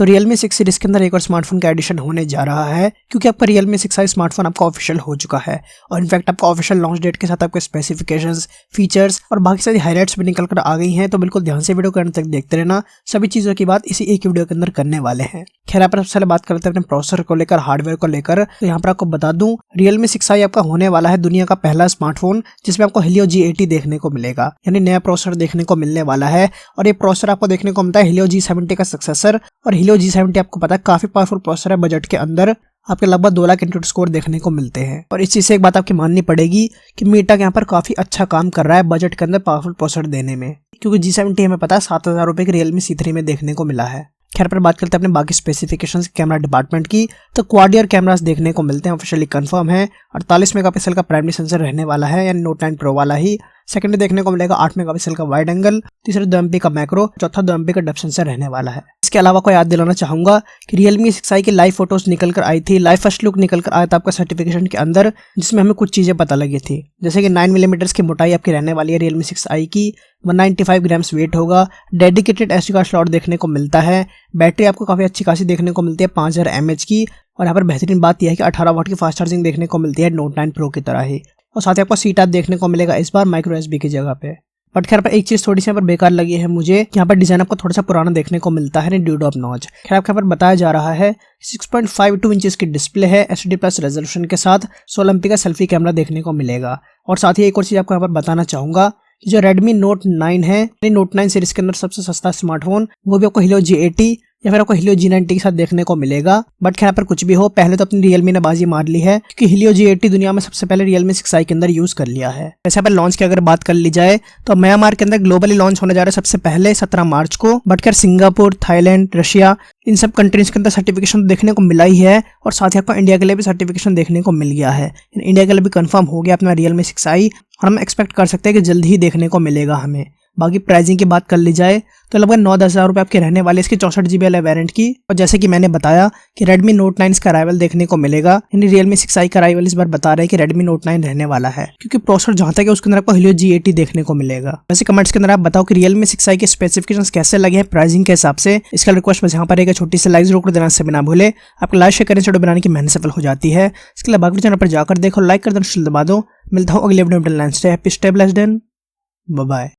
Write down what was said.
तो Realme 6 series के अंदर एक और स्मार्टफोन का एडिशन होने जा रहा है, क्योंकि आपका Realme 6i स्मार्टफोन आपका ऑफिशियल हो चुका है और इनफैक्ट आपका ऑफिशियल लॉन्च डेट के साथ आपके स्पेसिफिकेशंस, फीचर्स और बाकी सारी हाइलाइट्स भी निकल कर आ गई हैं। तो बिल्कुल ध्यान से वीडियो को अंत तक देखते रहना, सभी चीज़ों की बात इसी एक वीडियो के अंदर करने वाले हैं। खैर, आप सबसे पहले बात करते हैं अपने प्रोसेसर को लेकर, हार्डवेयर को लेकर। तो यहाँ पर आपको बता दूं, Realme 6i आपका होने वाला है दुनिया का पहला स्मार्टफोन जिसमें आपको Helio G80 देखने को मिलेगा, यानी नया प्रोसेसर देखने को मिलने वाला है। और ये प्रोसेसर आपको देखने को मिलता है Helio G70 का सक्सेसर। और Helio G70 आपको पता है काफी पावरफुल प्रोसेसर है, बजट के अंदर आपके लगभग 2 लाख इंटू स्कोर देखने को मिलते हैं। और इस चीज से एक बात आपकी माननी पड़ेगी कि मीटा यहाँ पर काफी अच्छा काम कर रहा है बजट के अंदर पावरफुल प्रोसेसर देने में, क्योंकि G70 हमें पता है 7,000 रुपए की Realme C3 में देखने को मिला है। खैर, पर बात करते हैं अपने बाकी स्पेसिफिकेशंस कैमरा डिपार्टमेंट की, तो क्वाड ईयर कैमरास देखने को मिलते हैं, ऑफिशियली कंफर्म है। 48 मेगापिक्सल का प्राइमरी सेंसर रहने वाला है, यानी Note 9 Pro वाला ही। सेकेंडरी देखने को मिलेगा 8 मेगापिक्सल का वाइड एंगल, तीसरा 2 MP का मैक्रो, चौथा 2 MP का डेप्थ सेंसर रहने वाला है। इसके अलावा को याद दिलाना चाहूंगा कि Realme 6i की लाइव फोटोज निकल कर आई थी, लाइव फर्स्ट लुक निकल कर आया था आपका सर्टिफिकेशन के अंदर, जिसमें हमें कुछ चीजें पता लगी थी, जैसे कि 9 mm की मोटाई आपकी रहने वाली है Realme 6i की, 195 ग्राम्स वेट होगा, डेडिकेटेड SD कार्ड स्लॉट देखने को मिलता है, बैटरी आपको काफी अच्छी खासी देखने को मिलती है 5000 mAh की। और यहाँ पर बेहतरीन बात यह है कि 18 वाट की फास्ट चार्जिंग देखने को मिलती है Note 9 Pro की तरह ही। और साथ ही आपको सी टाइप देखने को मिलेगा इस बार माइक्रो USB की जगह पे। बट खैर, पर एक चीज थोड़ी सी यहाँ पर बेकार लगी है मुझे, यहाँ पर डिजाइन आपको थोड़ा सा पुराना देखने को मिलता है, ड्यू ऑफ नॉच। खैर, आपके यहाँ पर बताया जा रहा है 6.52 इंचेस की डिस्प्ले है HD+ रेजोल्यूशन के साथ, 16 MP का सेल्फी कैमरा देखने को मिलेगा। और साथ ही एक और चीज आपको यहाँ पर बताना चाहूंगा, जो Redmi Note 9 है, Note 9 सीरीज के अंदर सबसे सस्ता स्मार्टफोन, वो भी आपको Helio G80 या फिर आपको Helio G90 के साथ देखने को मिलेगा। बट खैर, पर कुछ भी हो, पहले तो अपनी Realme ने बाजी मार ली है, क्योंकि Helio G80 दुनिया में सबसे पहले Realme 6i के अंदर यूज कर लिया है। वैसे पर लॉन्च की अगर बात कर ली जाए तो म्यांमार के अंदर ग्लोबली लॉन्च होने जा रहा है सबसे पहले 17 मार्च को। बट खैर, सिंगापुर, थाईलैंड, रशिया, इन सब कंट्रीज के अंदर सर्टिफिकेशन देखने को मिला ही है, और साथ ही आपको इंडिया के लिए भी सर्टिफिकेशन देखने को मिल गया है। इंडिया के लिए भी कंफर्म हो गया अपना Realme 6i, और हम एक्सपेक्ट कर सकते हैं कि जल्द ही देखने को मिलेगा हमें। बाकी प्राइसिंग की बात कर ली जाए तो लगभग 9-10 हज़ार रुपये आपके रहने वाले इसकी 64 GB वाले वेरिएंट की। और जैसे कि मैंने बताया कि Redmi Note 9 का अराइवल देखने को मिलेगा, यानी Realme 6i का अराइवल इस बार बता रहे हैं कि Redmi Note 9 रहने वाला है, क्योंकि प्रोसेसर जहां तक है उसके अंदर आपको Helio G80 देखने को मिलेगा। वैसे कमेंट्स के अंदर आप बताओ कि Realme 6i के स्पेसिफिकेशंस कैसे लगे हैं प्राइसिंग के हिसाब से। इसका रिक्वेस्ट बस यहाँ पर एक छोटी सी लाइक जरूर कर देना से बिना भूले, आपको लाइक शेयर करने से वीडियो बनाने की मेहनत सफल हो जाती है। इसके लिए बाकी चैनल पर जाकर देखो, लाइक कर दो, दबा दो। मिलता हूँ अगले वीडियो में, बाय बाय।